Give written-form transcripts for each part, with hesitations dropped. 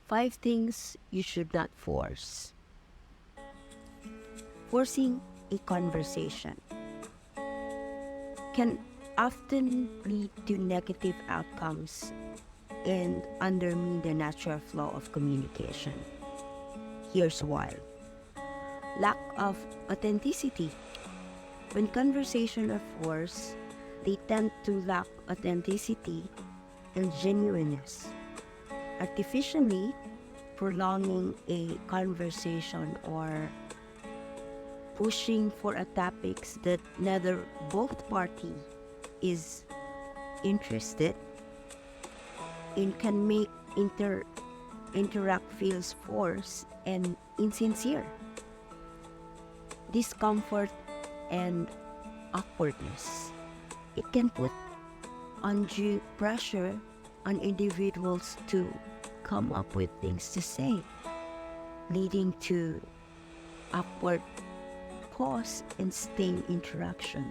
5 things you should not force. Forcing a conversation can often lead to negative outcomes and undermine the natural flow of communication. Here's why. Lack of authenticity. When conversations are forced, they tend to lack authenticity and genuineness, artificially prolonging a conversation or pushing for a topics that neither both party is interested in can make interact feels forced and insincere. Discomfort and awkwardness. It can put undue pressure on individuals to come up with things to say, leading to awkward pause and staying interaction.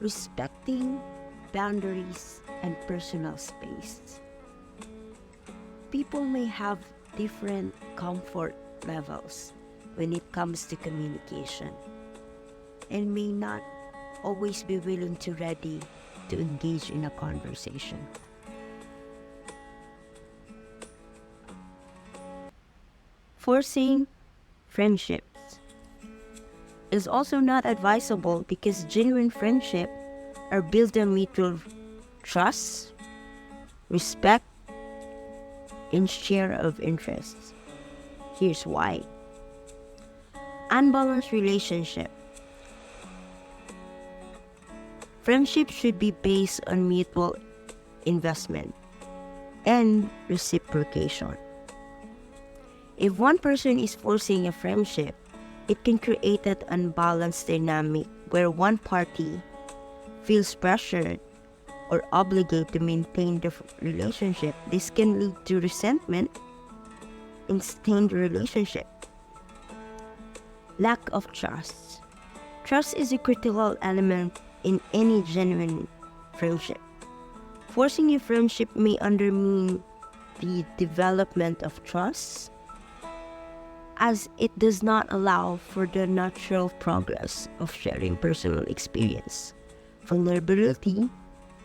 Respecting boundaries and personal space. People may have different comfort levels when it comes to communication and may not always be willing to ready to engage in a conversation. Forcing friendships is also not advisable because genuine friendship are built on mutual trust, respect, and share of interests. Here's why. Unbalanced relationship. Friendship should be based on mutual investment and reciprocation. If one person is forcing a friendship, it can create that unbalanced dynamic where one party feels pressured or obligated to maintain the relationship. This can lead to resentment and strained relationship. Lack of trust. Trust is a critical element in any genuine friendship. Forcing a friendship may undermine the development of trust, as it does not allow for the natural progress of sharing personal experience, vulnerability,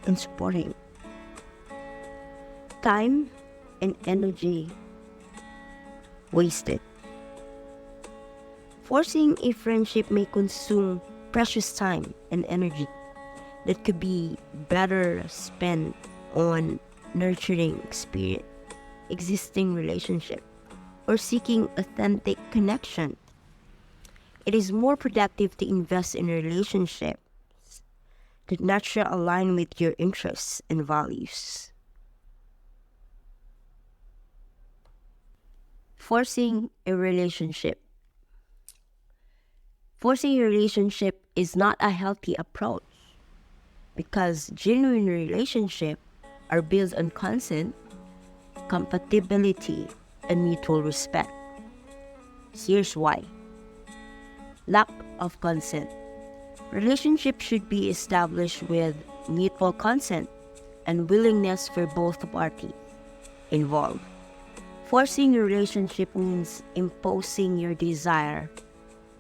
and supporting. Time and energy wasted. Forcing a friendship may consume precious time and energy that could be better spent on nurturing existing relationship or seeking authentic connection. It is more productive to invest in relationships that naturally align with your interests and values. Forcing a relationship. Forcing a relationship is not a healthy approach because genuine relationships are built on consent, compatibility, and mutual respect. Here's why. Lack of consent. Relationships should be established with mutual consent and willingness for both parties involved. Forcing a relationship means imposing your desire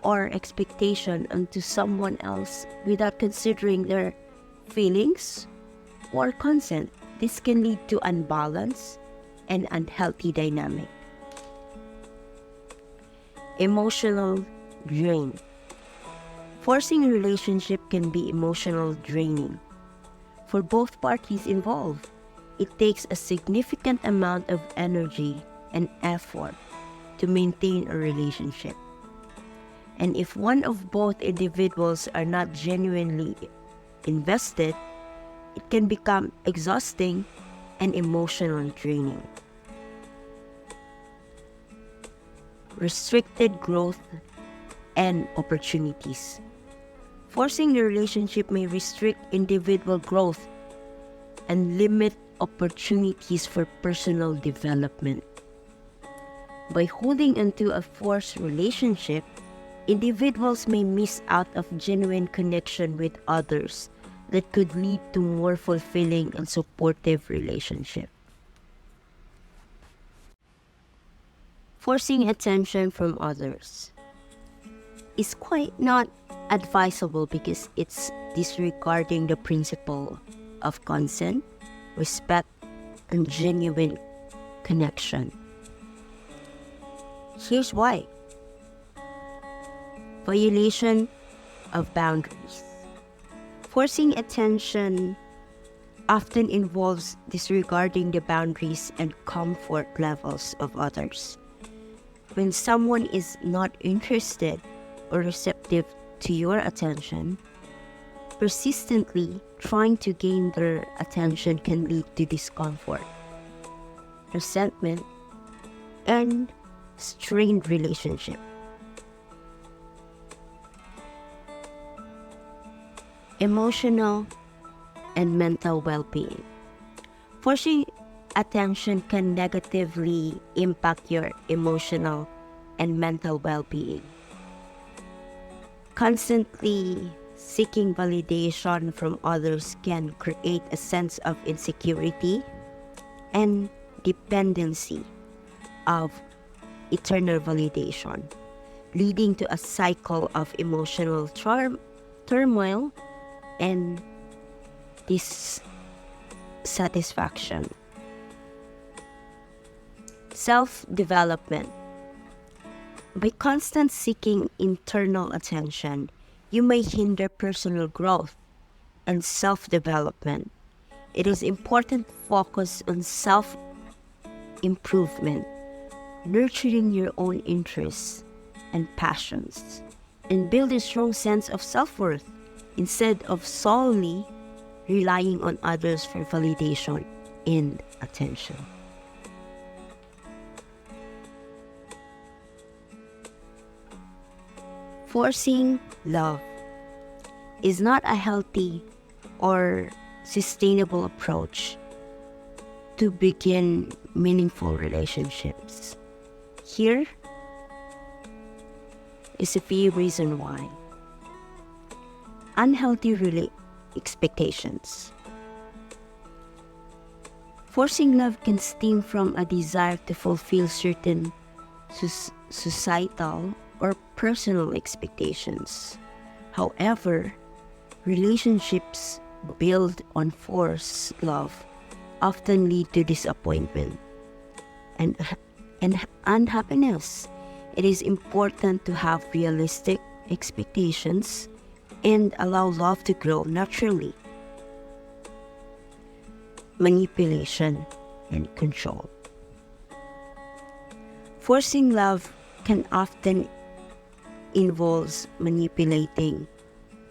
or expectation onto someone else without considering their feelings or consent. This can lead to unbalanced and unhealthy dynamic. Emotional drain. Forcing a relationship can be emotional draining. For both parties involved, it takes a significant amount of energy and effort to maintain a relationship. And if one of both individuals are not genuinely invested, it can become exhausting and emotionally draining. Restricted growth and opportunities. Forcing the relationship may restrict individual growth and limit opportunities for personal development. By holding onto a forced relationship, individuals may miss out of genuine connection with others that could lead to more fulfilling and supportive relationship. Forcing attention from others is quite not advisable because it's disregarding the principle of consent, respect, and genuine connection. Here's why. Violation of boundaries. Forcing attention often involves disregarding the boundaries and comfort levels of others. When someone is not interested or receptive to your attention, persistently trying to gain their attention can lead to discomfort, resentment, and strained relationship. Emotional and mental well-being. Forcing attention can negatively impact your emotional and mental well-being. Constantly seeking validation from others can create a sense of insecurity and dependency of eternal validation, leading to a cycle of emotional turmoil and dissatisfaction. Self-development. By constant seeking internal attention, you may hinder personal growth and self-development. It is important to focus on self-improvement, nurturing your own interests and passions, and build a strong sense of self-worth instead of solely relying on others for validation and attention. Forcing love is not a healthy or sustainable approach to begin meaningful relationships. Here is a few reasons why. Unhealthy expectations. Forcing love can stem from a desire to fulfill certain societal or personal expectations. However, relationships built on forced love often lead to disappointment and unhappiness. It is important to have realistic expectations and allow love to grow naturally. Manipulation and control. Forcing love can often involve manipulating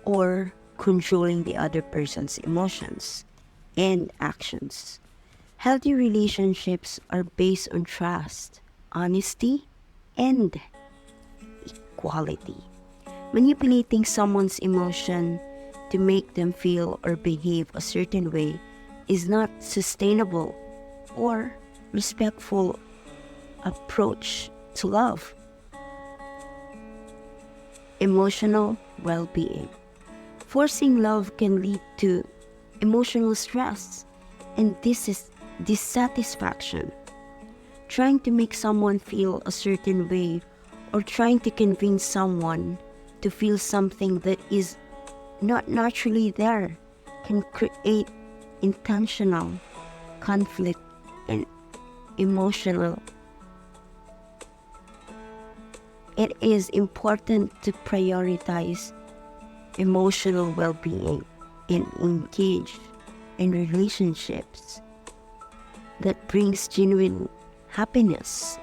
or controlling the other person's emotions and actions. Healthy relationships are based on trust, honesty, and equality. Manipulating someone's emotion to make them feel or behave a certain way is not sustainable or respectful approach to love. Emotional well-being. Forcing love can lead to emotional stress and dissatisfaction. Trying to make someone feel a certain way or trying to convince someone to feel something that is not naturally there can create intentional conflict and emotional. It is important to prioritize emotional well-being and engage in relationships that brings genuine happiness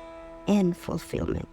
and fulfillment.